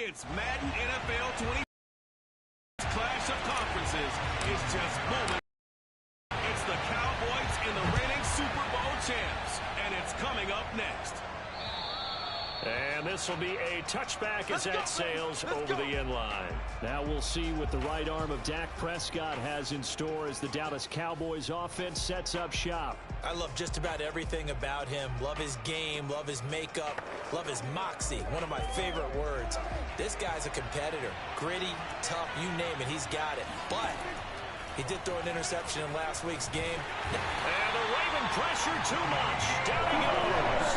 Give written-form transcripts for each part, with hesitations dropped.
It's Madden NFL 20. Clash of conferences is just moments. It's the Cowboys and the reigning Super Bowl champs, and it's coming up next. And this will be a touchback as that sails over the end line. Now we'll see what the right arm of Dak Prescott has in store as the Dallas Cowboys offense sets up shop. I love just about everything about him. Love his game, love his makeup, love his moxie. One of my favorite words. This guy's a competitor. Gritty, tough, you name it, he's got it. But he did throw an interception in last week's game. And the Raven pressure too much. Down he goes.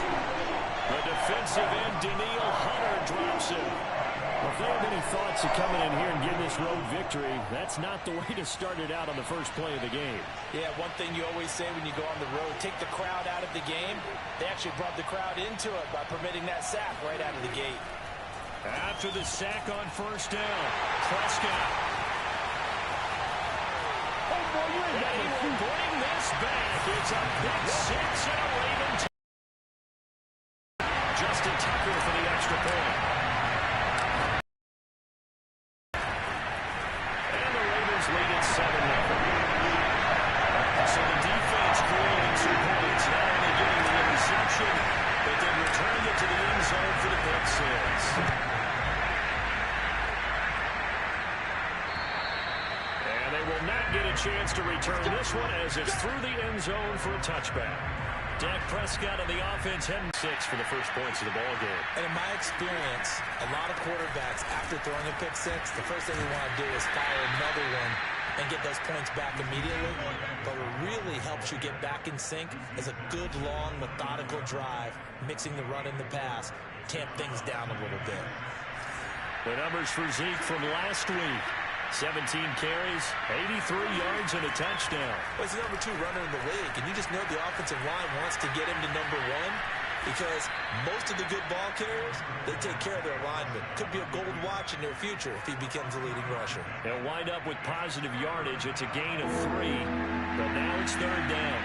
The defensive end, Danielle Hunter, drops him. Well, if they have any thoughts of coming in here and getting this road victory, that's not the way to start it out on the first play of the game. Yeah, one thing you always say when you go on the road, take the crowd out of the game. They actually brought the crowd into it by permitting that sack right out of the gate. After the sack on first down, Prescott. They will bring this back. It's a pick six and a Raven. Justin Tucker for the extra point. And the Ravens lead at 7-0. So the defense creating 2 points, not only getting the interception, but then returned it to the end zone for the pick six. And they will not get a chance to return this one as it's through the end zone for a touchback. Dak Prescott on the offense, heading 6 for the first points of the ball game. And in my experience, a lot of quarterbacks, after throwing a pick six, the first thing they want to do is fire another one and get those points back immediately. But what really helps you get back in sync is a good, long, methodical drive, mixing the run and the pass, tamp things down a little bit. The numbers for Zeke from last week. 17 carries, 83 yards, and a touchdown. Well, he's the number 2 runner in the league, and you just know the offensive line wants to get him to number 1 because most of the good ball carriers, they take care of their linemen. Could be a gold watch in their future if he becomes a leading rusher. They'll wind up with positive yardage. It's a gain of 3, but now it's third down.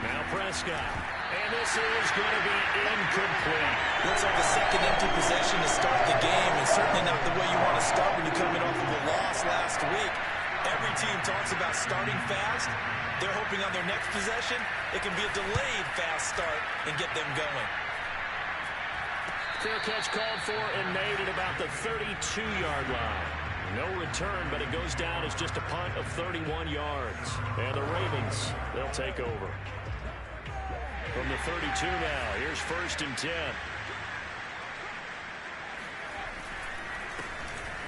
Now Prescott. And this is going to be incomplete. Looks like a second empty possession to start the game, and certainly not the way you want to start when you're coming off of a loss last week. Every team talks about starting fast. They're hoping on their next possession, it can be a delayed fast start and get them going. Fair catch called for and made at about the 32-yard line. No return, but it goes down as just a punt of 31 yards. And the Ravens, they'll take over. From the 32 now, here's 1st and 10.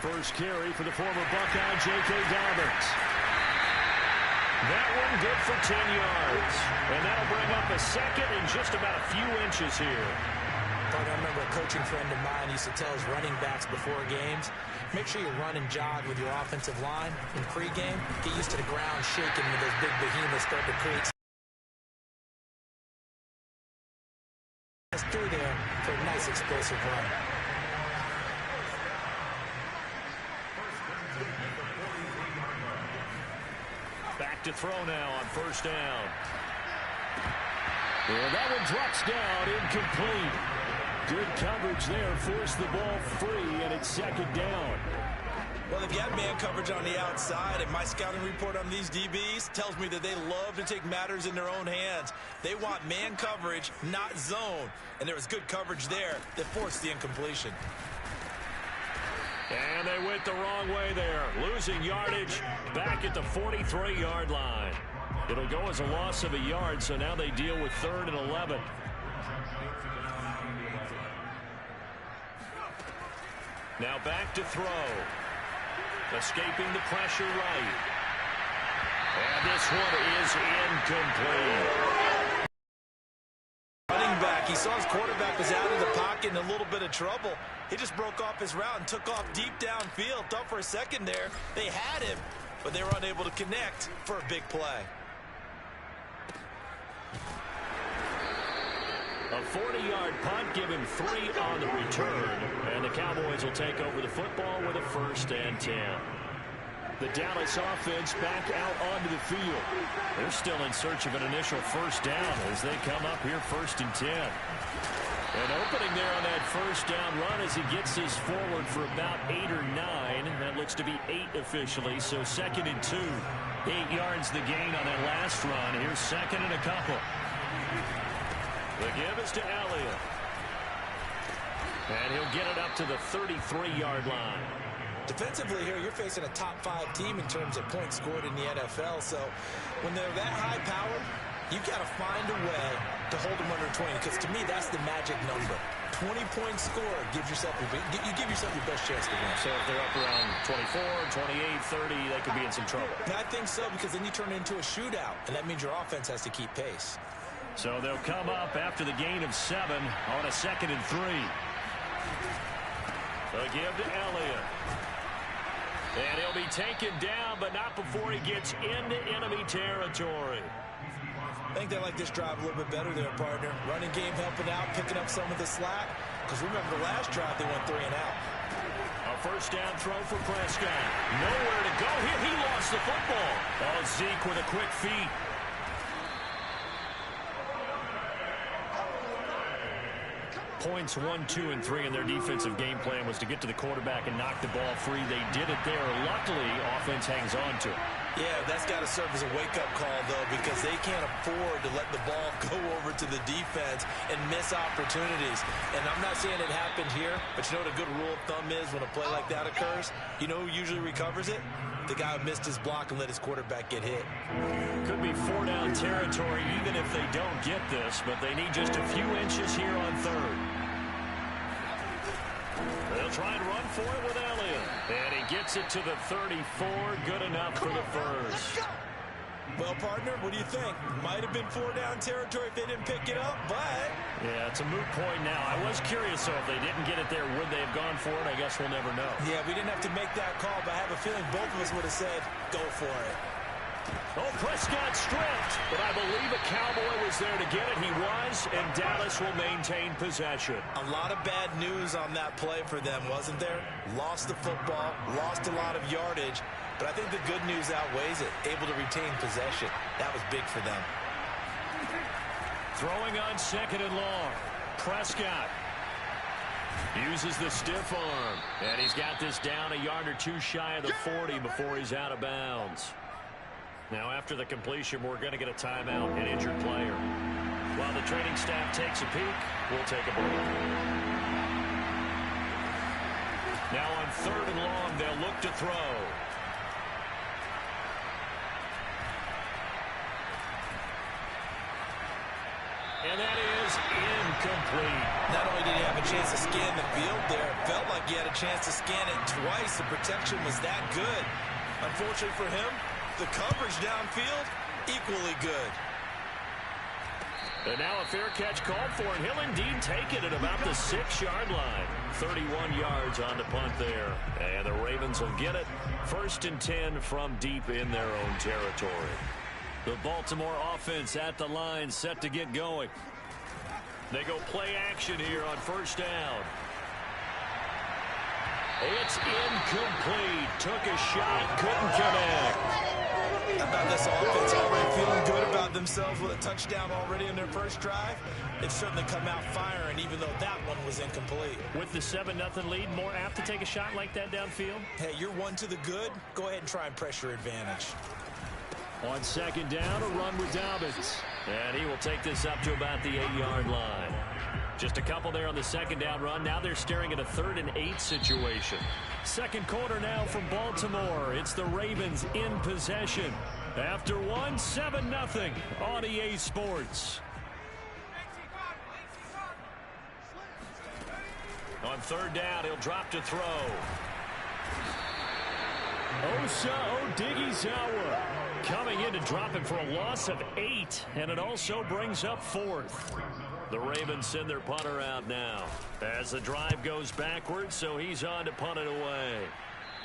First carry for the former Buckeye, J.K. Dobbins. That one good for 10 yards. And that'll bring up a second in just about a few inches here. I remember a coaching friend of mine used to tell his running backs before games, make sure you run and jog with your offensive line in pregame. Get used to the ground shaking when those big behemoths start to create through there for a nice explosive run. Back to throw now on first down. Well, that one drops down, incomplete. Good coverage there, forced the ball free, and it's second down. Well, they've got man coverage on the outside, and my scouting report on these DBs tells me that they love to take matters in their own hands. They want man coverage, not zone. And there was good coverage there that forced the incompletion. And they went the wrong way there. Losing yardage back at the 43-yard line. It'll go as a loss of a yard, so now they deal with 3rd and 11. Now back to throw. Escaping the pressure right. And this one is incomplete. Running back, he saw his quarterback was out of the pocket in a little bit of trouble. He just broke off his route and took off deep downfield. Thought for a second there they had him, but they were unable to connect for a big play. A 40-yard punt, give him 3 on the return, and the Cowboys will take over the football with a 1st and 10. The Dallas offense back out onto the field. They're still in search of an initial first down as they come up here 1st and 10. An opening there on that first down run as he gets this forward for about 8 or 9. That looks to be 8 officially, so 2nd and 2. 8 yards the gain on that last run. Here's 2nd and a couple. The give is to Elliott. And he'll get it up to the 33-yard line. Defensively here, you're facing a top-5 team in terms of points scored in the NFL. So when they're that high-powered, you've got to find a way to hold them under 20. Because to me, that's the magic number. 20 points scored gives yourself you give yourself your best chance to win. So if they're up around 24, 28, 30, they could be in some trouble. I think so, because then you turn it into a shootout, and that means your offense has to keep pace. So they'll come up after the gain of 7 on a 2nd and 3. The give to Elliott. And he'll be taken down, but not before he gets into enemy territory. I think they like this drive a little bit better there, partner. Running game helping out, picking up some of the slack. Because remember, the last drive, they went 3 and out. A first down throw for Prescott. Nowhere to go here. He lost the football. Oh, Zeke with a quick feet. Points 1, 2, and 3 in their defensive game plan was to get to the quarterback and knock the ball free. They did it there. Luckily, offense hangs on to it. Yeah, that's got to serve as a wake-up call, though, because they can't afford to let the ball go over to the defense and miss opportunities. And I'm not saying it happened here, but you know what a good rule of thumb is when a play like that occurs? You know who usually recovers it? The guy who missed his block and let his quarterback get hit. Could be 4-down territory even if they don't get this, but they need just a few inches here on 3rd. They'll try and run for it with Elliott. And he gets it to the 34. Good enough for the first. Well, partner, what do you think? Might have been 4-down territory if they didn't pick it up, but... Yeah, it's a moot point now. I was curious, though, if they didn't get it there, would they have gone for it? I guess we'll never know. Yeah, we didn't have to make that call, but I have a feeling both of us would have said, go for it. Oh, Prescott stripped, but I believe a Cowboy was there to get it. He was, and Dallas will maintain possession. A lot of bad news on that play for them, wasn't there? Lost the football, lost a lot of yardage, but I think the good news outweighs it. Able to retain possession. That was big for them. Throwing on 2nd and long. Prescott uses the stiff arm, and he's got this down a yard or 2 shy of the 40 before he's out of bounds. Now, after the completion, we're going to get a timeout, an injured player. While the training staff takes a peek, we'll take a break. Now on 3rd and long, they'll look to throw. And that is incomplete. Not only did he have a chance to scan the field there, it felt like he had a chance to scan it twice. The protection was that good. Unfortunately for him, the coverage downfield, equally good. And now a fair catch called for, and he'll indeed take it at about the 6-yard line. 31 yards on the punt there. And the Ravens will get it. 1st and 10 from deep in their own territory. The Baltimore offense at the line, set to get going. They go play action here on 1st down. It's incomplete. Took a shot, couldn't connect. How about this offense already feeling good about themselves with a touchdown already in their first drive? They've certainly come out firing, even though that one was incomplete. With the 7-0 lead, more apt to take a shot like that downfield? Hey, you're 1 to the good. Go ahead and try and press your advantage. On 2nd down, a run with Dobbins. And he will take this up to about the 8-yard line. Just a couple there on the 2nd down run. Now they're staring at a 3rd and 8 situation. 2nd quarter now from Baltimore. It's the Ravens in possession. After 1, 7-0 on EA Sports. On 3rd down, he'll drop to throw. Osa Odighizuwa coming in to drop it for a loss of 8, and it also brings up 4th. The Ravens send their punter out now as the drive goes backwards, so he's on to punt it away.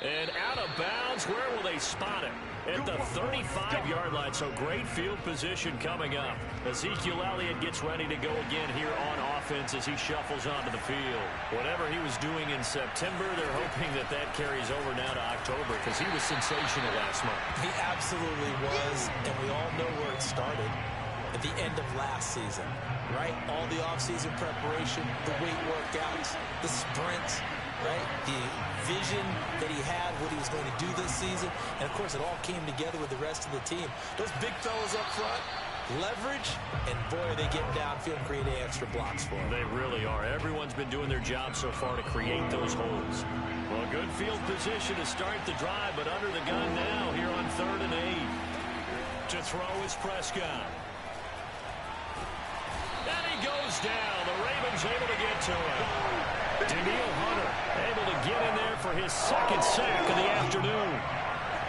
And out of bounds, where will they spot it? At the 35-yard line, so great field position coming up. Ezekiel Elliott gets ready to go again here on offense as he shuffles onto the field. Whatever he was doing in September, they're hoping that that carries over now to October because he was sensational last month. He absolutely was, and we all know where it started. at the end of last season, right? All the offseason preparation, the weight workouts, the sprints, right? The vision that he had, what he was going to do this season. And, of course, it all came together with the rest of the team. Those big fellas up front, leverage, and, boy, are they getting downfield and creating extra blocks for him. They really are. Everyone's been doing their job so far to create those holes. Well, good field position to start the drive, but under the gun now here on 3rd and 8. To throw is Prescott. And he goes down. The Ravens able to get to him. Danielle Hunter able to get in there for his 2nd sack of the afternoon.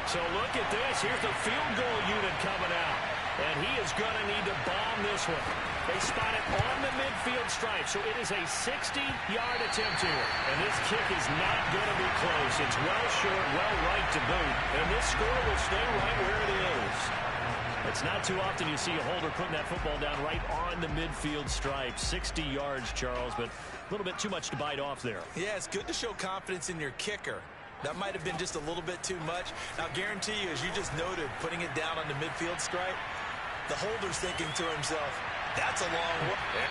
So look at this. Here's the field goal unit coming out. And he is going to need to bomb this one. They spot it on the midfield stripe, so it is a 60-yard attempt here. And this kick is not going to be close. It's well short, well right to boot. And this score will stay right where it is. It's not too often you see a holder putting that football down right on the midfield stripe. 60 yards, Charles, but a little bit too much to bite off there. Yeah, it's good to show confidence in your kicker. That might have been just a little bit too much. Now, guarantee you, as you just noted, putting it down on the midfield stripe, the holder's thinking to himself, that's a long way.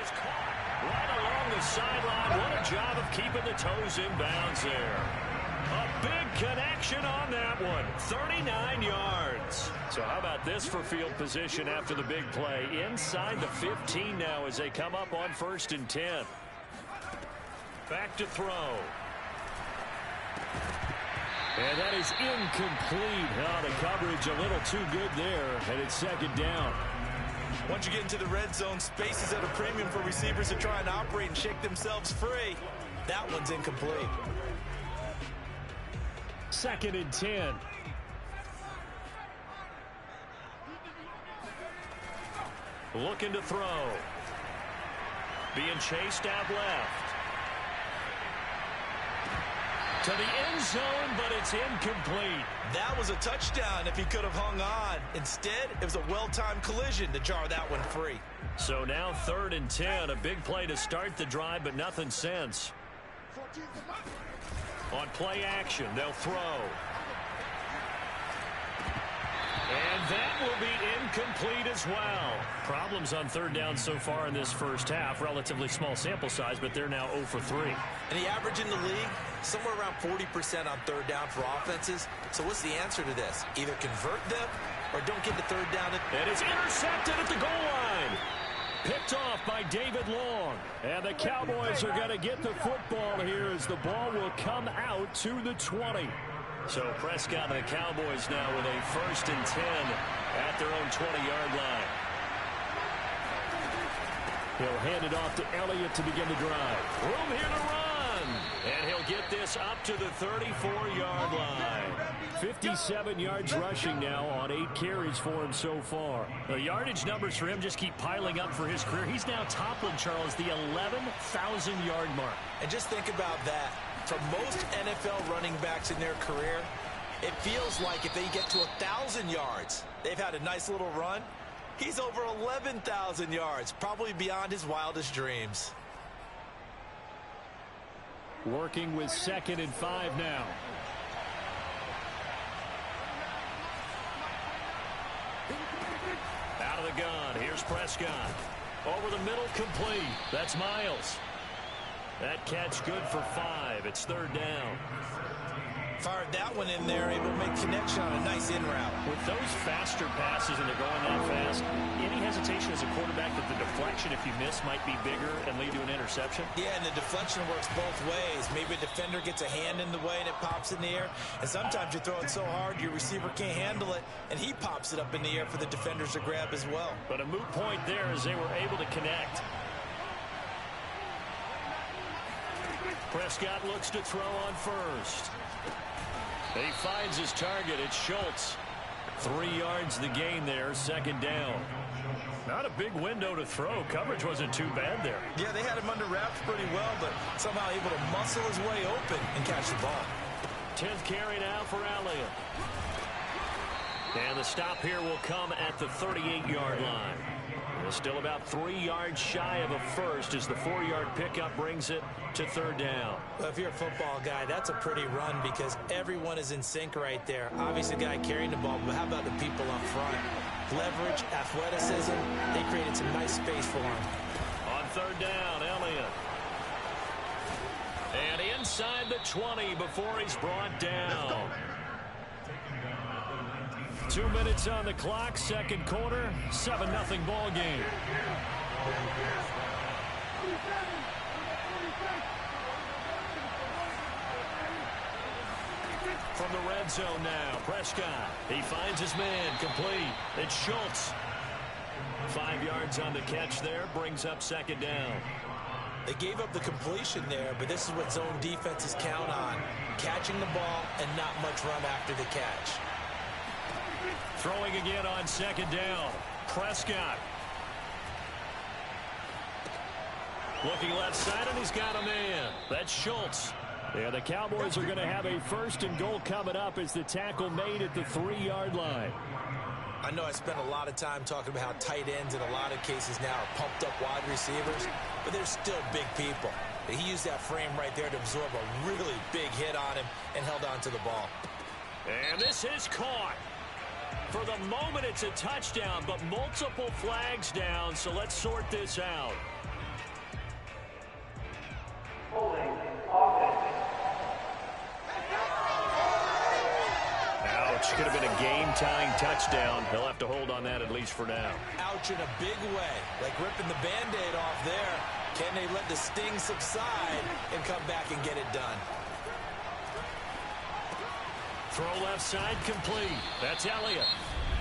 Is caught right along the sideline. What a job of keeping the toes in bounds there. A big connection on that one. 39 yards. So how about this for field position after the big play? Inside the 15 now as they come up on 1st and 10. Back to throw. And that is incomplete. Oh, the coverage a little too good there, and it's 2nd down. Once you get into the red zone, space is at a premium for receivers to try and operate and shake themselves free. That one's incomplete. 2nd and 10. Looking to throw. Being chased out left. To the end zone, but it's incomplete. That was a touchdown if he could have hung on. Instead, it was a well-timed collision to jar that one free. So now 3rd and 10. A big play to start the drive, but nothing since. On play action, they'll throw. And that will be incomplete as well. Problems on 3rd down so far in this first half. Relatively small sample size, but they're now 0 for 3. And the average in the league, somewhere around 40% on 3rd down for offenses. So what's the answer to this? Either convert them or don't get the 3rd down. And it's intercepted at the goal line. Picked off by David Long. And the Cowboys are going to get the football here as the ball will come out to the 20. So Prescott and the Cowboys now with a 1st and 10 at their own 20-yard line. He'll hand it off to Elliott to begin the drive. Room here to run. And he'll get this up to the 34-yard line. 57 yards rushing now on 8 carries for him so far. The yardage numbers for him just keep piling up for his career. He's now toppling, Charles, the 11,000-yard mark. And just think about that. For most NFL running backs in their career, it feels like if they get to 1,000 yards, they've had a nice little run. He's over 11,000 yards, probably beyond his wildest dreams. Working with 2nd and 5 now. Out of the gun, here's Prescott. Over the middle, complete. That's Miles. That catch good for 5. It's 3rd down. Fired that one in there, able to make connection on a nice in route. With those faster passes and they're going that fast, any hesitation as a quarterback that the deflection, if you miss, might be bigger and lead to an interception? Yeah, and the deflection works both ways. Maybe a defender gets a hand in the way and it pops in the air. And sometimes you throw it so hard your receiver can't handle it, and he pops it up in the air for the defenders to grab as well. But a moot point there as they were able to connect. Prescott looks to throw on 1st. He finds his target. It's Schultz. 3 yards the gain there, 2nd down. Not a big window to throw. Coverage wasn't too bad there. Yeah, they had him under wraps pretty well, but somehow able to muscle his way open and catch the ball. 10th carry now for Elliott. And the stop here will come at the 38-yard line. Still about 3 yards shy of a first as the 4-yard pickup brings it to 3rd down. Well, if you're a football guy, that's a pretty run because everyone is in sync right there. Obviously, the guy carrying the ball, but how about the people up front? Leverage, athleticism, they created some nice space for him. On 3rd down, Elliott. And inside the 20 before he's brought down. 2 minutes on the clock, 2nd quarter, 7-0 ball game. From the red zone now, Prescott. He finds his man, complete. It's Schultz. 5 yards on the catch there, brings up 2nd down. They gave up the completion there, but this is what zone defenses count on. Catching the ball and not much run after the catch. Throwing again on 2nd down. Prescott. Looking left side, and he's got a man. That's Schultz. Yeah, the Cowboys are going to have a 1st and goal coming up as the tackle made at the 3-yard line. I know I spent a lot of time talking about how tight ends in a lot of cases now are pumped up wide receivers, but they're still big people. He used that frame right there to absorb a really big hit on him and held on to the ball. And this is caught. For the moment, it's a touchdown, but multiple flags down, so let's sort this out. Ouch, could have been a game-tying touchdown. He'll have to hold on that at least for now. Ouch in a big way, like ripping the Band-Aid off there. Can they let the sting subside and come back and get it done? Throw left side complete. That's Elliott.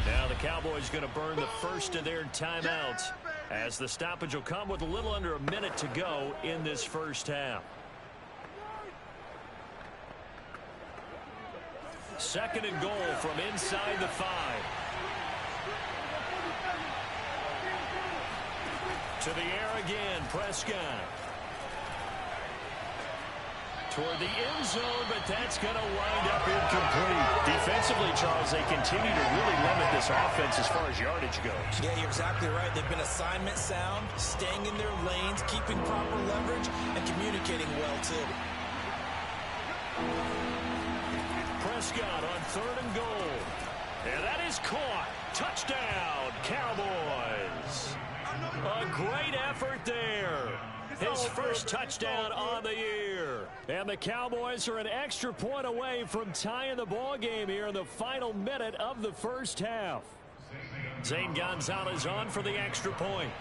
Now the Cowboys going to burn the first of their timeouts as the stoppage will come with a little under a minute to go in this first half. Second and goal from inside the 5. To the air again, Prescott. Toward the end zone, but that's going to wind up incomplete. Defensively, Charles, they continue to really limit this offense as far as yardage goes. Yeah, you're exactly right. They've been assignment sound, staying in their lanes, keeping proper leverage, and communicating well, too. Prescott on third and goal. And that is caught. Touchdown, Cowboys. A great effort there. His first touchdown on the year. And the Cowboys are an extra point away from tying the ball game here in the final minute of the first half. Zane Gonzalez on for the extra point.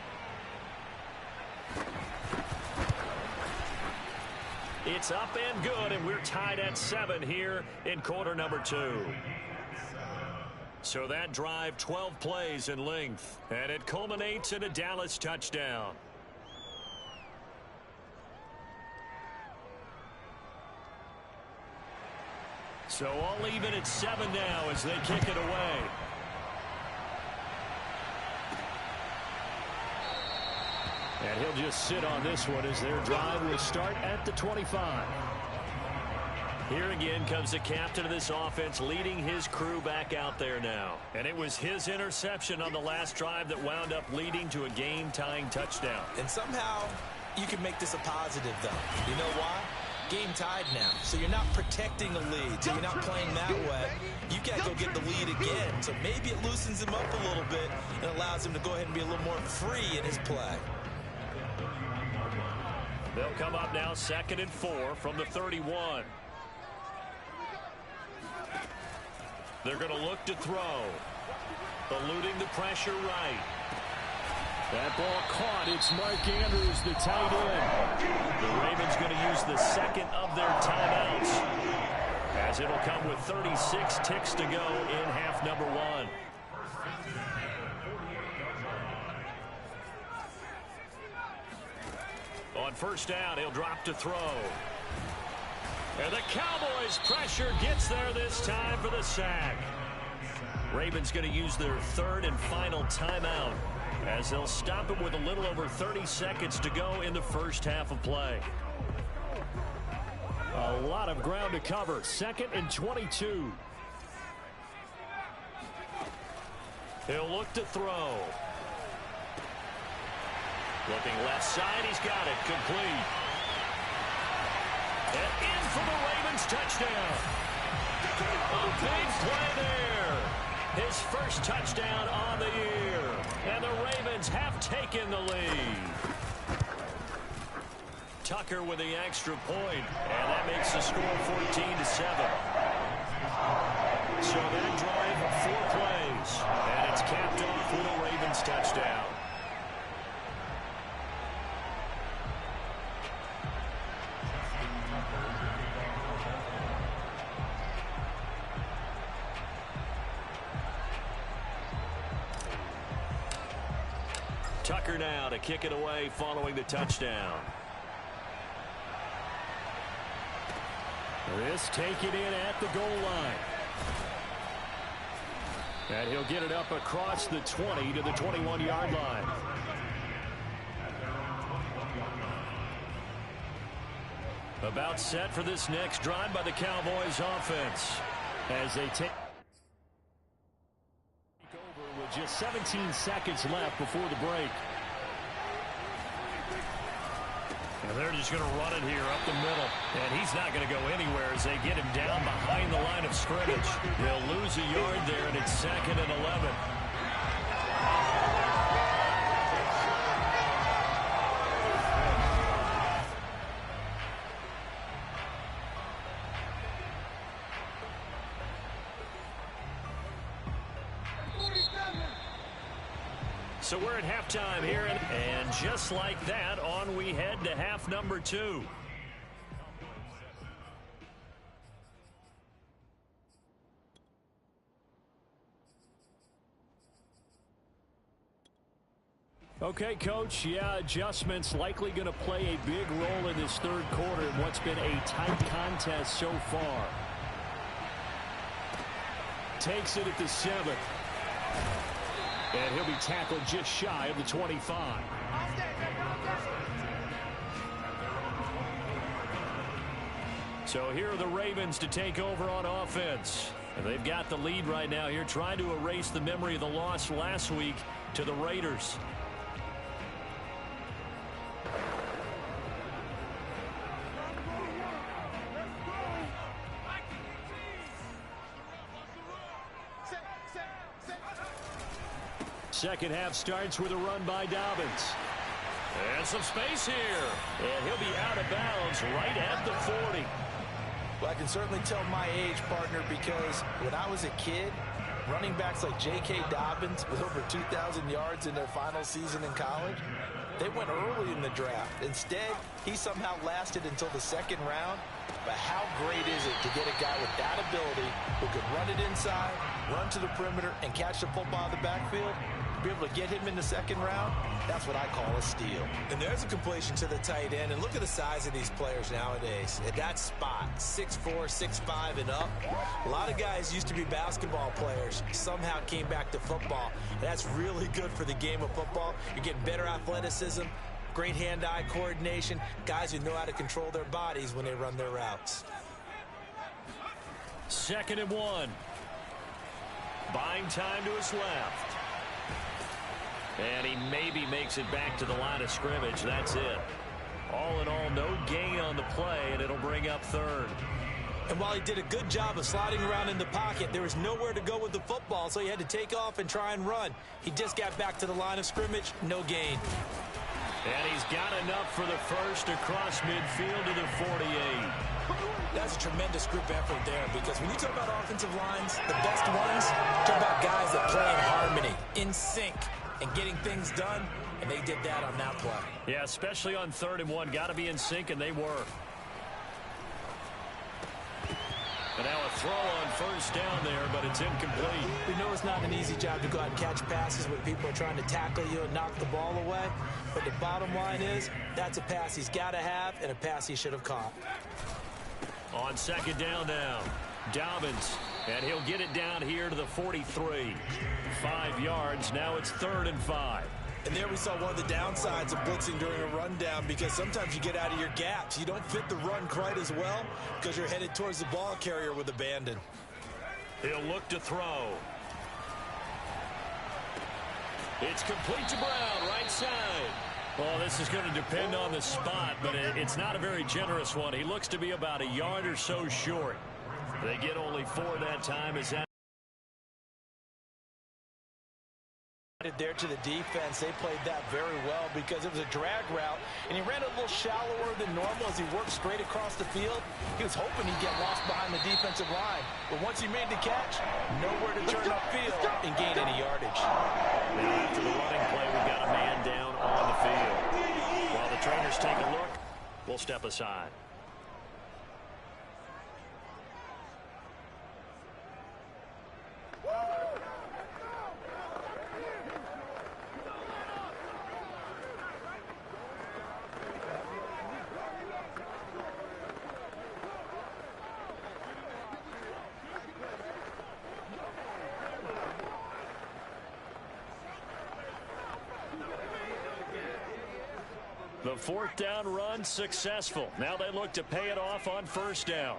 It's up and good, and we're tied at 7 here in quarter number 2. So that drive, 12 plays in length, and it culminates in a Dallas touchdown. So all even at 7 now as they kick it away. And he'll just sit on this one as their drive will start at the 25. Here again comes the captain of this offense leading his crew back out there now. And it was his interception on the last drive that wound up leading to a game-tying touchdown. And somehow you can make this a positive, though. You know why? Game tied now, so you're not protecting a lead, so you're not playing that way. You got to go get the lead again, so maybe it loosens him up a little bit and allows him to go ahead and be a little more free in his play. They'll come up now 2nd and 4 from the 31. They're going to look to throw. Eluding the pressure right. That ball caught. It's Mark Andrews, the tight end. The Ravens going to use the second of their timeouts, as it'll come with 36 ticks to go in half number 1. On first down, he'll drop to throw. And the Cowboys' pressure gets there this time for the sack. Ravens going to use their third and final timeout, as they'll stop him with a little over 30 seconds to go in the first half of play. A lot of ground to cover. 2nd and 22. He'll look to throw. Looking left side, he's got it. Complete. And in for the Ravens touchdown. A big play there. His first touchdown on the year. And the Ravens have taken the lead. Tucker with the extra point, and that makes the score 14-7. So that drive, 4 plays, and it's capped off with a Ravens touchdown. Tucker now to kick it away following the touchdown. This taken in at the goal line. And he'll get it up across the 20 to the 21-yard line. About set for this next drive by the Cowboys offense, as they take over with just 17 seconds left before the break. And they're just going to run it here up the middle. And he's not going to go anywhere as they get him down behind the line of scrimmage. They'll lose a yard there, and it's 2nd and 11. So we're at halftime here, and just like that, on we head to half number 2. Okay, Coach, yeah, adjustments likely going to play a big role in this third quarter in what's been a tight contest so far. Takes it at the 7th. And he'll be tackled just shy of the 25. So here are the Ravens to take over on offense. And they've got the lead right now here, trying to erase the memory of the loss last week to the Raiders. Second half starts with a run by Dobbins. And some space here. And he'll be out of bounds right at the 40. Well, I can certainly tell my age, partner, because when I was a kid, running backs like J.K. Dobbins with over 2,000 yards in their final season in college, they went early in the draft. Instead, he somehow lasted until the 2nd round. But how great is it to get a guy with that ability who could run it inside, run to the perimeter, and catch the football in the backfield? To be able to get him in the 2nd round, that's what I call a steal. And there's a completion to the tight end. And look at the size of these players nowadays. At that spot, 6'4", 6'5", and up. A lot of guys used to be basketball players, somehow came back to football. And that's really good for the game of football. You're getting better athleticism, great hand-eye coordination, guys who know how to control their bodies when they run their routes. 2nd and 1. Buying time to his left. And he maybe makes it back to the line of scrimmage. That's it. All in all, no gain on the play, and it'll bring up 3rd. And while he did a good job of sliding around in the pocket, there was nowhere to go with the football, so he had to take off and try and run. He just got back to the line of scrimmage, no gain. And he's got enough for the first across midfield to the 48. That's a tremendous group effort there, because when you talk about offensive lines, the best ones, talk about guys that play in harmony, in sync, and getting things done, and they did that on that play. Yeah, especially on 3rd and 1. Got to be in sync, and they were. And now a throw on 1st down there, but it's incomplete. We know it's not an easy job to go out and catch passes when people are trying to tackle you and knock the ball away. But the bottom line is, that's a pass he's got to have and a pass he should have caught. On 2nd down now, Dobbins, and he'll get it down here to the 43. 5 yards, now it's 3rd and 5. And there we saw one of the downsides of blitzing during a rundown, because sometimes you get out of your gaps. You don't fit the run quite as well because you're headed towards the ball carrier with abandon. He'll look to throw. It's complete to Brown, right side. Well, this is going to depend on the spot, but it's not a very generous one. He looks to be about a yard or so short. They get only 4 that time as that. There to the defense, they played that very well because it was a drag route, and he ran a little shallower than normal as he worked straight across the field. He was hoping he'd get lost behind the defensive line, but once he made the catch, nowhere to turn upfield and gain any yardage. Now after the running play, we've got a man down on the field. While the trainers take a look, we'll step aside. The 4th down run successful. Now they look to pay it off on 1st down.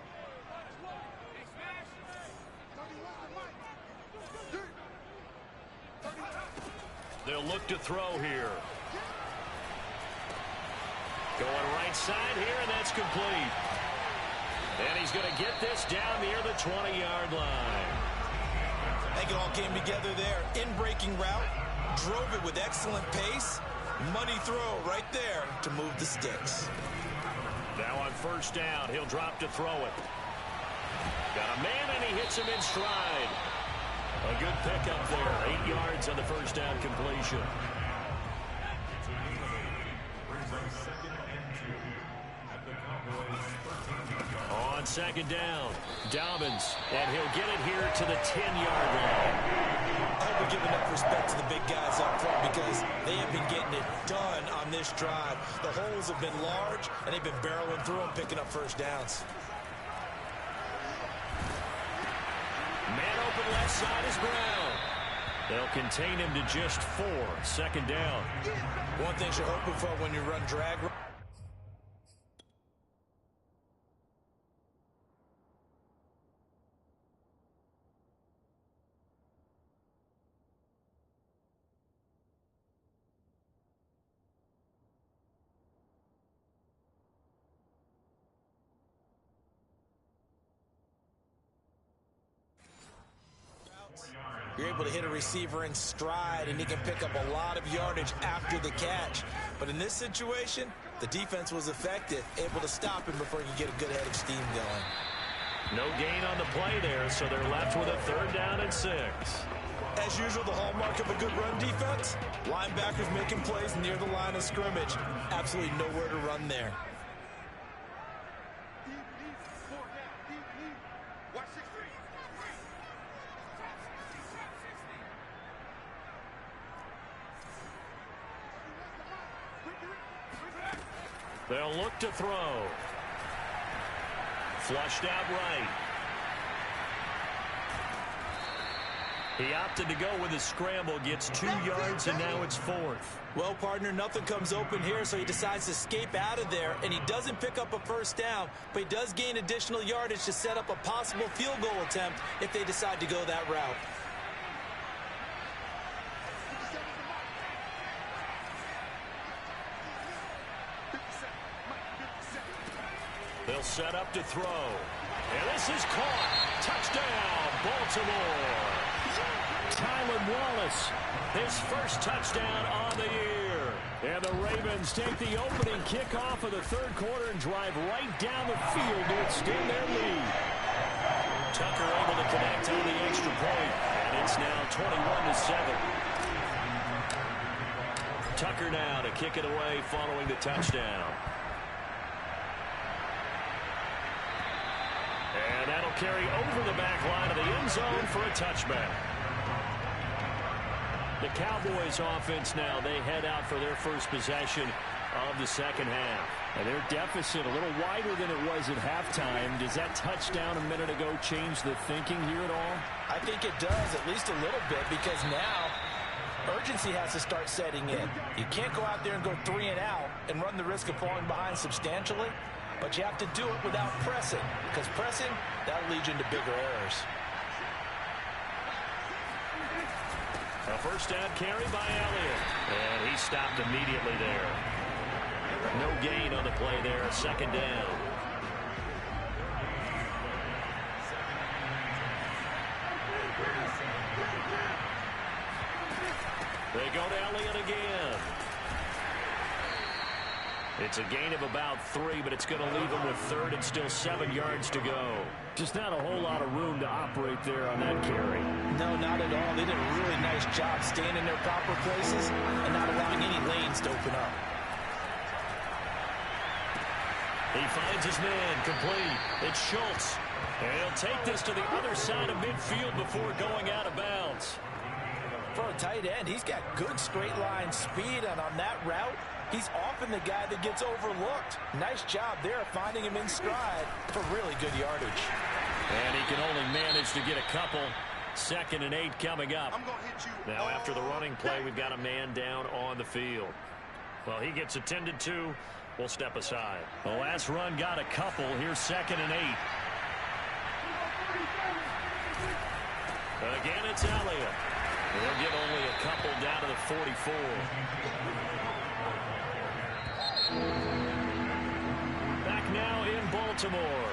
They'll look to throw here. Going right side here, and that's complete. And he's going to get this down near the 20-yard line. I think it all came together there. In-breaking route, drove it with excellent pace. Money throw right there to move the sticks. Now on first down, he'll drop to throw it. Got a man, and he hits him in stride. A good pickup there. 8 yards on the first down completion. On second down, Dobbins, and he'll get it here to the 10-yard line. I hope we give enough respect to the big guys up front because they have been getting it done on this drive. The holes have been large, and they've been barreling through them, picking up first downs. Man open left side is Brown. They'll contain him to just 4. Second down. One thing you're hoping for when you run drag. You're able to hit a receiver in stride, and he can pick up a lot of yardage after the catch. But in this situation, the defense was effective, able to stop him before he could get a good head of steam going. No gain on the play there, so they're left with a 3rd down and 6. As usual, the hallmark of a good run defense, linebackers making plays near the line of scrimmage. Absolutely nowhere to run there. They'll look to throw. Flushed out right. He opted to go with a scramble, gets 2 yards, and now it's 4th. Well, partner, nothing comes open here, so he decides to escape out of there, and he doesn't pick up a first down, but he does gain additional yardage to set up a possible field goal attempt if they decide to go that route. They'll set up to throw. And this is caught. Touchdown, Baltimore. Tylan Wallace, his first touchdown on the year. And the Ravens take the opening kickoff of the 3rd quarter and drive right down the field to extend their lead. Tucker able to connect on the extra point. And it's now 21-7. Tucker now to kick it away following the touchdown. And that'll carry over the back line of the end zone for a touchback. The Cowboys offense now, they head out for their first possession of the second half. And their deficit a little wider than it was at halftime. Does that touchdown a minute ago change the thinking here at all? I think it does, at least a little bit, because now urgency has to start setting in. You can't go out there and go 3 and out and run the risk of falling behind substantially. But you have to do it without pressing, because pressing, that'll lead you into bigger errors. A first down carry by Elliott. And he stopped immediately there. No gain on the play there, 2nd down. They go to Elliott again. It's a gain of about 3, but it's going to leave them with 3rd and still 7 yards to go. Just not a whole lot of room to operate there on that carry. No, not at all. They did a really nice job staying in their proper places and not allowing any lanes to open up. He finds his man complete. It's Schultz. And he'll take this to the other side of midfield before going out of bounds. For a tight end, he's got good straight line speed, and on that route, he's often the guy that gets overlooked. Nice job there finding him in stride for really good yardage. And he can only manage to get a couple. 2nd and 8 coming up. Now after the running play, we've got a man down on the field. Well, he gets attended to. We'll step aside. The last run got a couple. Here's 2nd and 8. Again, it's Elliott. He'll get only a couple down to the 44. Baltimore.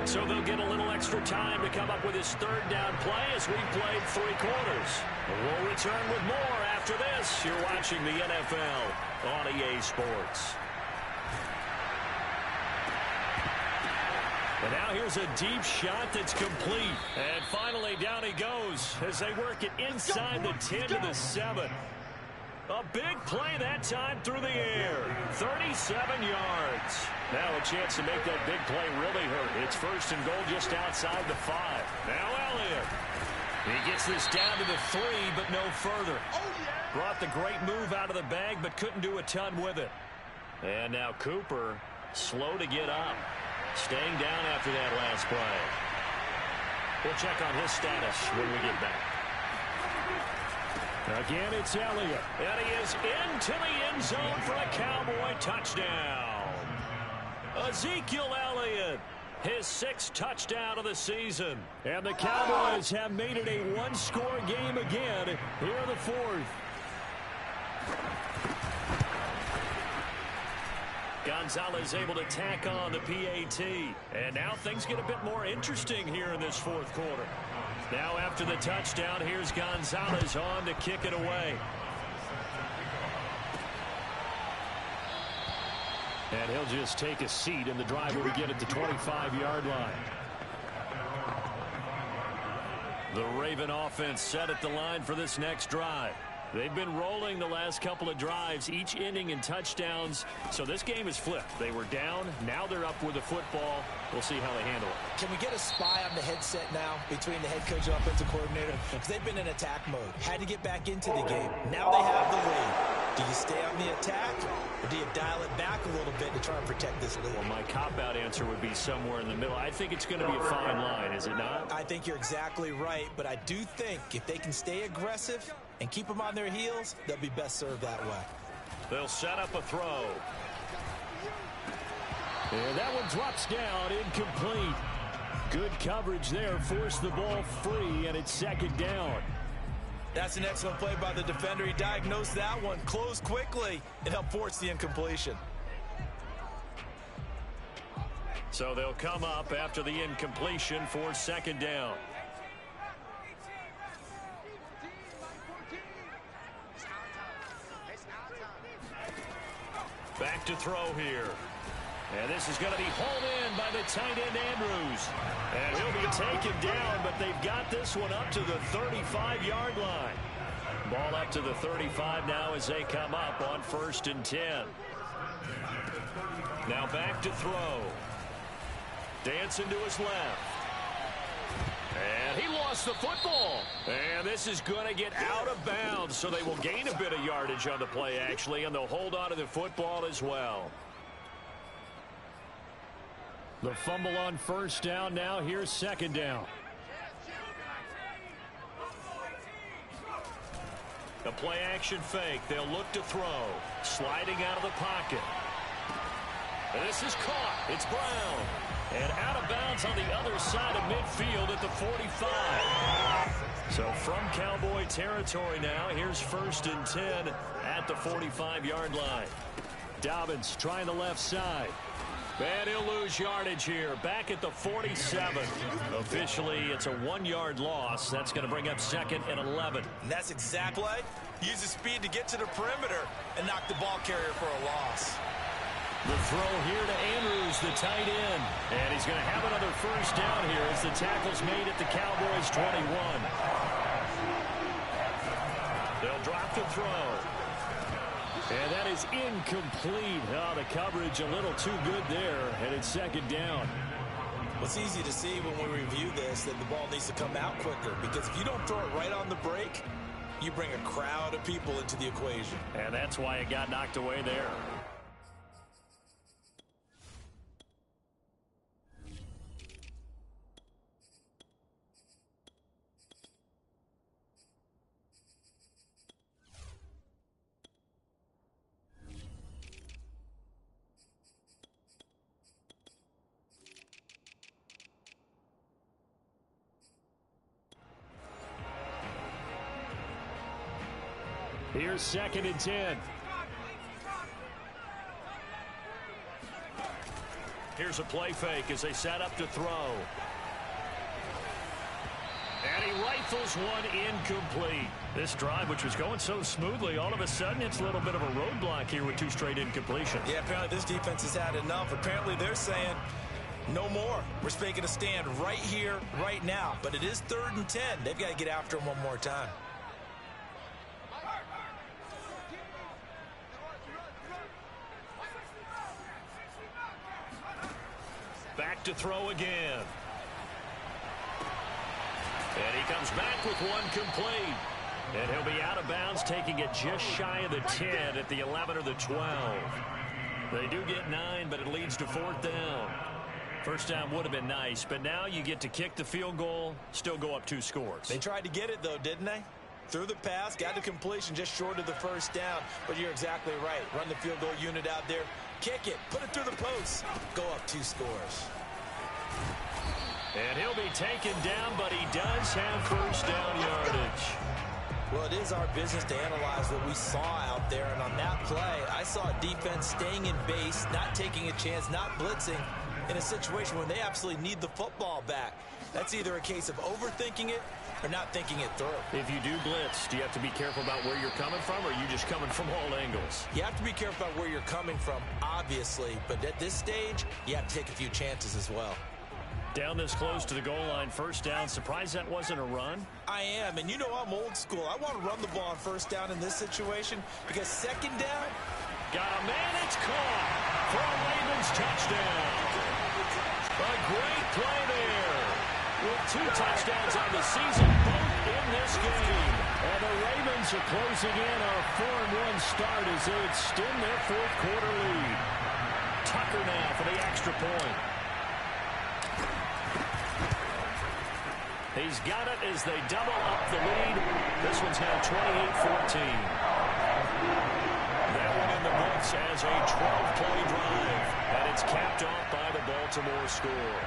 So they'll get a little extra time to come up with his third down play as we've played 3 quarters. We'll return with more after this. You're watching the NFL on EA Sports. And now here's a deep shot that's complete. And finally down he goes as they work it inside the 10 to the 7. A big play that time through the air. 37 yards. Now a chance to make that big play really hurt. It's first and goal just outside the 5. Now Elliott. He gets this down to the 3, but no further. Brought the great move out of the bag, but couldn't do a ton with it. And now Cooper, slow to get up. Staying down after that last play. We'll check on his status when we get back. Again, it's Elliott. And he is into the end zone for a Cowboy touchdown. Ezekiel Elliott, his 6th touchdown of the season. And the Cowboys have made it a one-score game again here in the 4th. Gonzalez able to tack on the PAT. And now things get a bit more interesting here in this 4th quarter. Now after the touchdown, here's Gonzalez on to kick it away. And he'll just take a seat in the drive when we get at the 25-yard line. The Raven offense set at the line for this next drive. They've been rolling the last couple of drives, each ending in touchdowns. So this game is flipped. They were down. Now they're up with the football. We'll see how they handle it. Can we get a spy on the headset now between the head coach and offensive coordinator? Because they've been in attack mode. Had to get back into the game. Now they have the lead. Do you stay on the attack, or do you dial it back a little bit to try and protect this lead? Well, my cop-out answer would be somewhere in the middle. I think it's going to be a fine line, is it not? I think you're exactly right, but I do think if they can stay aggressive and keep them on their heels, they'll be best served that way. They'll set up a throw. And that one drops down, incomplete. Good coverage there, forced the ball free, and it's 2nd down. That's an excellent play by the defender. He diagnosed that one, closed quickly, and helped force the incompletion. So they'll come up after the incompletion for 2nd down. Back to throw here. And this is going to be hauled in by the tight end Andrews. And he'll be taken down, but they've got this one up to the 35-yard line. Ball up to the 35 now as they come up on 1st and 10. Now back to throw. Dancing to his left. And he lost the football. And this is going to get out of bounds, so they will gain a bit of yardage on the play, actually, and they'll hold on to the football as well. The fumble on 1st down. Now here's 2nd down. The play action fake. They'll look to throw. Sliding out of the pocket. And this is caught. It's Brown. And out of bounds on the other side of midfield at the 45. So from Cowboy territory now, here's 1st and 10 at the 45-yard line. Dobbins trying the left side. And he'll lose yardage here. Back at the 47. Officially, it's a 1-yard loss. That's going to bring up 2nd and 11. And that's exactly right. Use the speed to get to the perimeter and knock the ball carrier for a loss. The throw here to Andrews, the tight end. And he's going to have another 1st down here as the tackle's made at the Cowboys' 21. They'll drop the throw. And that is incomplete. Oh, the coverage a little too good there, and it's 2nd down. Well, it's easy to see when we review this that the ball needs to come out quicker, because if you don't throw it right on the break, you bring a crowd of people into the equation. And that's why it got knocked away there. Here's 2nd and 10. Here's a play fake as they set up to throw. And he rifles one incomplete. This drive, which was going so smoothly, all of a sudden it's a little bit of a roadblock here with 2 straight incompletions. Yeah, apparently this defense has had enough. Apparently they're saying no more. We're making a stand right here, right now. But it is 3rd and 10. They've got to get after him one more time. Back to throw again. And he comes back with one complete. And he'll be out of bounds, taking it just shy of the 10 at the 11 or the 12. They do get 9, but it leads to 4th down. First down would have been nice, but now you get to kick the field goal, still go up 2 scores. They tried to get it, though, didn't they? Threw the pass, got the completion just short of the first down. But you're exactly right. Run the field goal unit out there, kick it, put it through the post, go up 2 scores. And he'll be taken down, but he does have first down yardage. Well, it is our business to analyze what we saw out there. And on that play, I saw a defense staying in base, not taking a chance, not blitzing in a situation when they absolutely need the football back. That's either a case of overthinking it or not thinking it through. If you do blitz, do you have to be careful about where you're coming from, or are you just coming from all angles? You have to be careful about where you're coming from, obviously. But at this stage, you have to take a few chances as well. Down this close to the goal line, first down. Surprised that wasn't a run? I am, and you know I'm old school. I want to run the ball on first down in this situation because second down. Got a man, it's caught for a Ravens touchdown. A great play there. With 2 touchdowns on the season, both in this game. And the Ravens are closing in on a 4-1 start as they extend their 4th quarter lead. Tucker now for the extra point. He's got it as they double up the lead. This one's now 28-14. That one in the books as a 12-play drive. And it's capped off by the Baltimore score.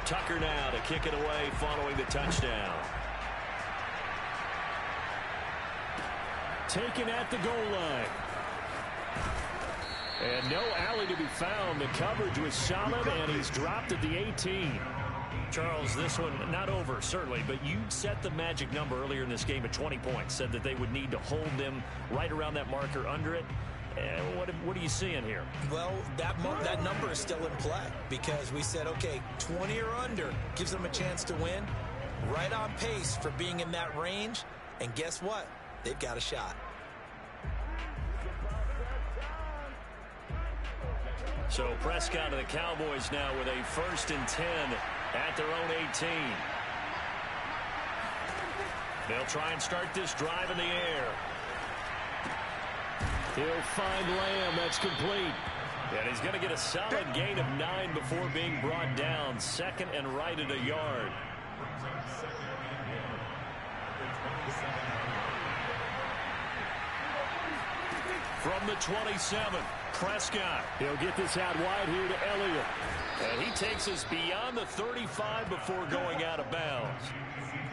Tucker now to kick it away following the touchdown. Taken at the goal line. And no alley to be found. The coverage was solid, and he's dropped at the 18. Charles, this one not over, certainly, but you set the magic number earlier in this game at 20 points. Said that they would need to hold them right around that marker under it. What are you seeing here? Well, that number is still in play because we said, okay, 20 or under gives them a chance to win. Right on pace for being in that range. And guess what? They've got a shot. So Prescott and the Cowboys now with a 1st and 10 at their own 18. They'll try and start this drive in the air. He'll find Lamb. That's complete. And he's going to get a solid gain of 9 before being brought down. 2nd and right at a yard. From the 27, Prescott. He'll get this out wide here to Elliott. And he takes us beyond the 35 before going out of bounds.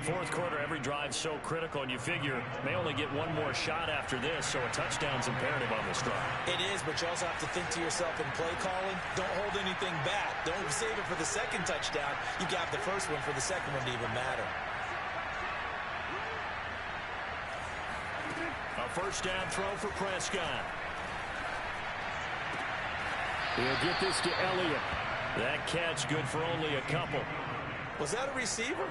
4th quarter, every drive so critical, and you figure may only get one more shot after this, so a touchdown's imperative on this drive. It is, but you also have to think to yourself in play calling, don't hold anything back. Don't save it for the 2nd touchdown. You got the 1st one for the 2nd one to even matter. A 1st down throw for Prescott. He'll get this to Elliott. That catch good for only a couple. Was that a receiver?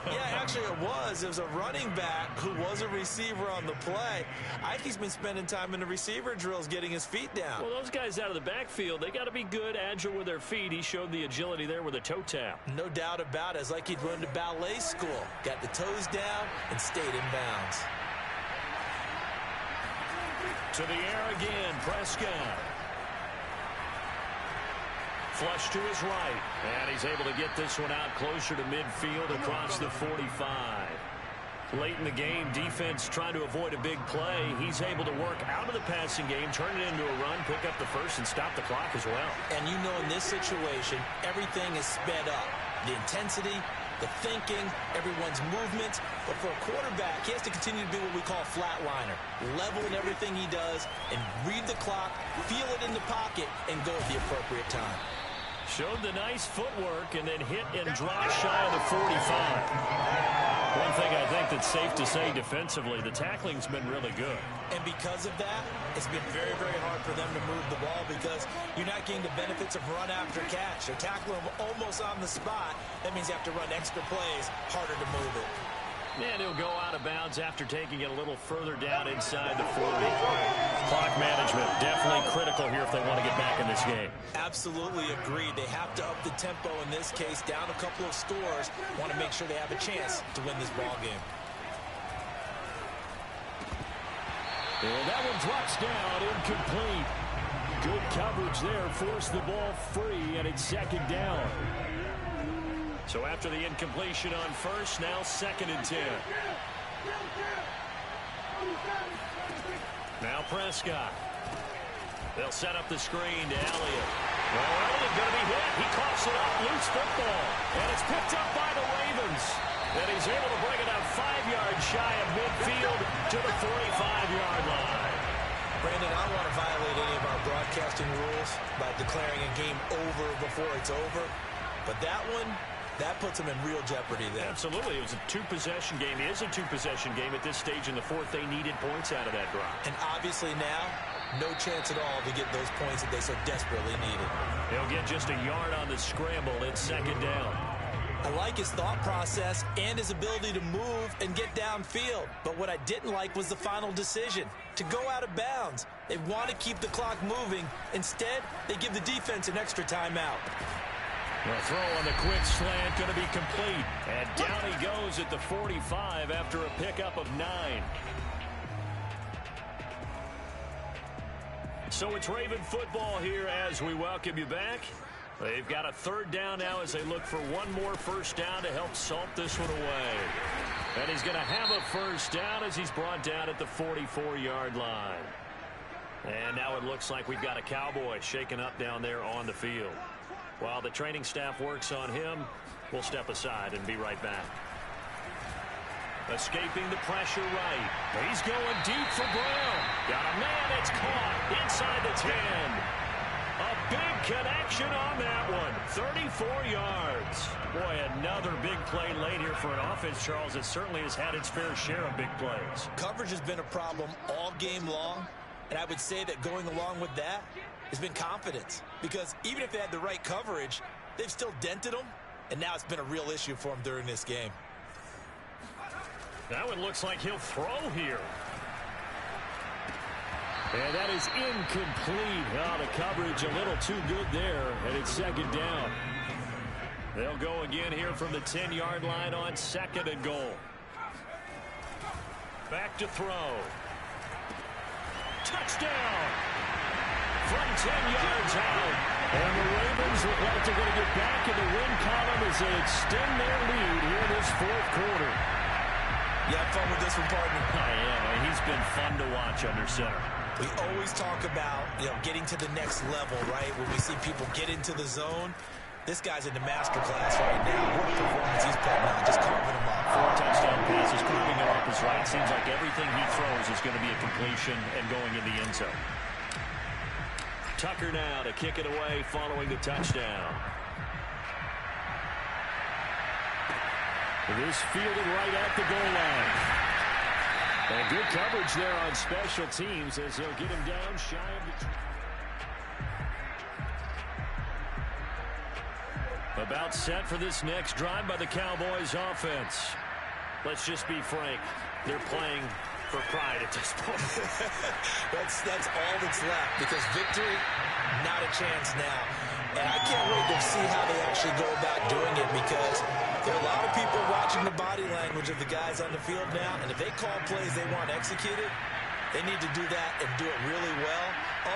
Yeah, actually it was. It was a running back who was a receiver on the play. I think he's been spending time in the receiver drills getting his feet down. Well, those guys out of the backfield, they got to be good, agile with their feet. He showed the agility there with a toe tap. No doubt about it. It's like he'd run to ballet school. Got the toes down and stayed in bounds. To the air again, Prescott. Flush to his right. And he's able to get this one out closer to midfield across the 45. Late in the game, defense trying to avoid a big play. He's able to work out of the passing game, turn it into a run, pick up the 1st, and stop the clock as well. And you know in this situation, everything is sped up. The intensity, the thinking, everyone's movements. But for a quarterback, he has to continue to be what we call a flatliner. Level in everything he does and read the clock, feel it in the pocket, and go at the appropriate time. Showed the nice footwork and then hit and dropped shy of the 45. One thing I think that's safe to say defensively, the tackling's been really good. And because of that, it's been very, very hard for them to move the ball because you're not getting the benefits of run after catch. They're tackling them almost on the spot. That means you have to run extra plays, harder to move it. And he'll go out of bounds after taking it a little further down inside the 40. Clock management, definitely critical here if they want to get back in this game. Absolutely agreed. They have to up the tempo in this case, down a couple of scores. Want to make sure they have a chance to win this ball game. And that one drops down, incomplete. Good coverage there, forced the ball free, and it's second down. So after the incompletion on first, now 2nd and 10. Now Prescott. They'll set up the screen to Elliott. Well, Elliott going to be hit. He coughs it up, loose football. And it's picked up by the Ravens. And he's able to bring it up 5 yards shy of midfield to the 45-yard line. Brandon, I don't want to violate any of our broadcasting rules by declaring a game over before it's over. But that one, that puts them in real jeopardy there. Absolutely. It was a two-possession game. It is a two-possession game at this stage in the fourth. They needed points out of that drive. And obviously now, no chance at all to get those points that they so desperately needed. They'll get just a yard on the scramble. It's second down. I like his thought process and his ability to move and get downfield. But what I didn't like was the final decision, to go out of bounds. They want to keep the clock moving. Instead, they give the defense an extra timeout. The throw on the quick slant going to be complete. And down he goes at the 45 after a pickup of 9. So it's Raven football here as we welcome you back. They've got a 3rd down now as they look for one more first down to help salt this one away. And he's going to have a first down as he's brought down at the 44-yard line. And now it looks like we've got a Cowboy shaken up down there on the field. While the training staff works on him, we'll step aside and be right back. Escaping the pressure right. He's going deep for Brown. Got a man, it's caught inside the 10. A big connection on that one. 34 yards. Boy, another big play late here for an offense, Charles, that certainly has had its fair share of big plays. Coverage has been a problem all game long, and I would say that going along with that has been confidence. Because even if they had the right coverage, they've still dented them, and now it's been a real issue for them during this game. That one looks like he'll throw here. And that is incomplete. Oh, the coverage a little too good there, and it's second down. They'll go again here from the 10-yard line on 2nd and goal. Back to throw. Touchdown! From 10 yards out. And the Ravens look like they're going to get back in the win column as they extend their lead here this 4th quarter. You have fun with this one, partner? Oh, yeah, he's been fun to watch under center. We always talk about, getting to the next level, right? When we see people get into the zone, this guy's in the master class right now. What performance he's putting on, just carving them up. 4 touchdown passes, carving them up is right. Seems like everything he throws is going to be a completion and going in the end zone. Tucker now to kick it away following the touchdown. This fielded right at the goal line. And good coverage there on special teams as they'll get him down shy of the... About set for this next drive by the Cowboys offense. Let's just be frank. They're playing for pride at this point. That's all that's left, because victory, not a chance now. And I can't wait to see how they actually go about doing it, because there are a lot of people watching the body language of the guys on the field now, and if they call plays they want executed, they need to do that and do it really well.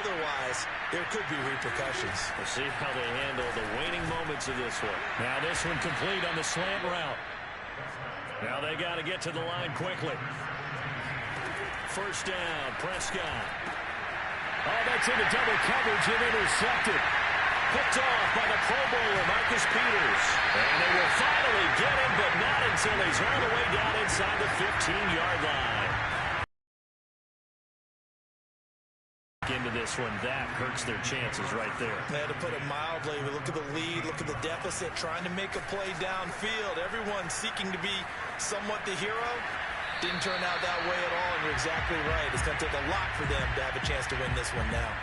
Otherwise, there could be repercussions. We'll see how they handle the waning moments of this one. Now this one complete on the slant route. Now they got to get to the line quickly. First down, Prescott. Oh, that's into double coverage and intercepted. picked off by the Pro Bowler, Marcus Peters. And they will finally get him, but not until he's all the way down inside the 15-yard line. Into this one, that hurts their chances right there. To put it mildly, we look at the lead, look at the deficit, trying to make a play downfield. Everyone seeking to be somewhat the hero. Didn't turn out that way at all, and you're exactly right. It's going to take a lot for them to have a chance to win this one now.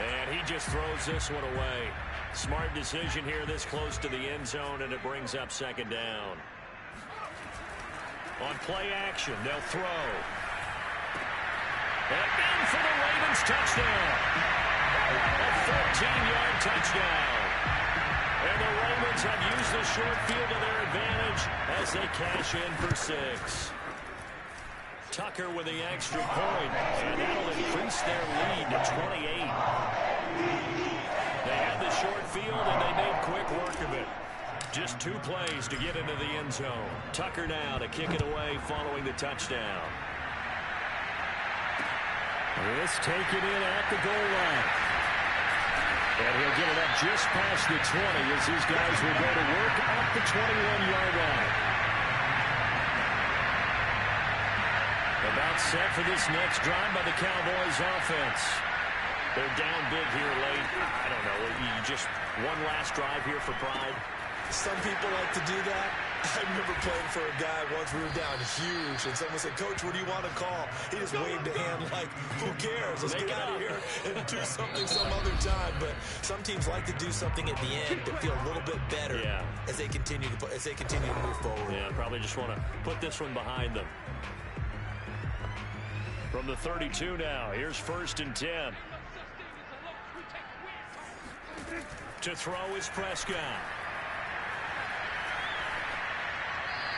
And he just throws this one away. Smart decision here this close to the end zone, and it brings up second down. On play action, they'll throw. And in for the Ravens touchdown. A 14-yard touchdown. And the Ravens have used the short field to their advantage as they cash in for 6. Tucker with the extra point, and that'll increase their lead to 28. They had the short field, and they made quick work of it. Just 2 plays to get into the end zone. Tucker now to kick it away following the touchdown. This taken in at the goal line. And he'll get it up just past the 20 as these guys will go to work at the 21-yard line. About set for this next drive by the Cowboys offense. They're down big here late. I don't know. You just one last drive here for pride. Some people like to do that. I remember playing for a guy once. We were down huge, and someone said, "Coach, what do you want to call?" He just waved a hand like, "Who cares? Let's get out of here and do something some other time." But some teams like to do something at the end to feel a little bit better as they continue to move forward. Yeah, probably just want to put this one behind them. From the 32 now, here's 1st and 10. To throw is Prescott.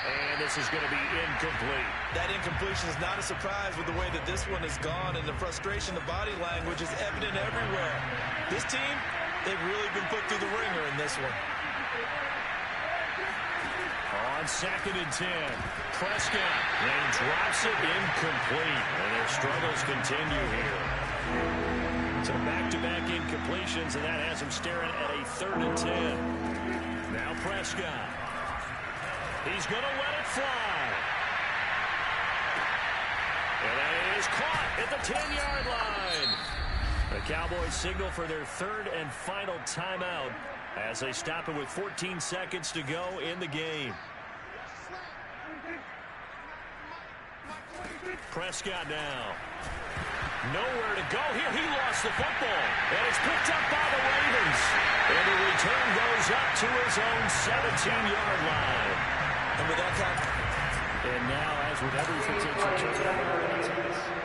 And this is going to be incomplete. That incompletion is not a surprise with the way that this one has gone, and the frustration, the body language is evident everywhere. This team, they've really been put through the ringer in this one. On 2nd and 10, Prescott, and he drops it incomplete. And their struggles continue here. So back-to-back incompletions, and that has him staring at a 3rd and 10. Now Prescott. He's going to let it fly. And that is caught at the 10-yard line. The Cowboys signal for their 3rd and final timeout as they stop it with 14 seconds to go in the game. Prescott now. Nowhere to go here. He lost the football. And it's picked up by the Ravens. And the return goes up to his own 17-yard line. And with that kind and now, as with every potential turnover,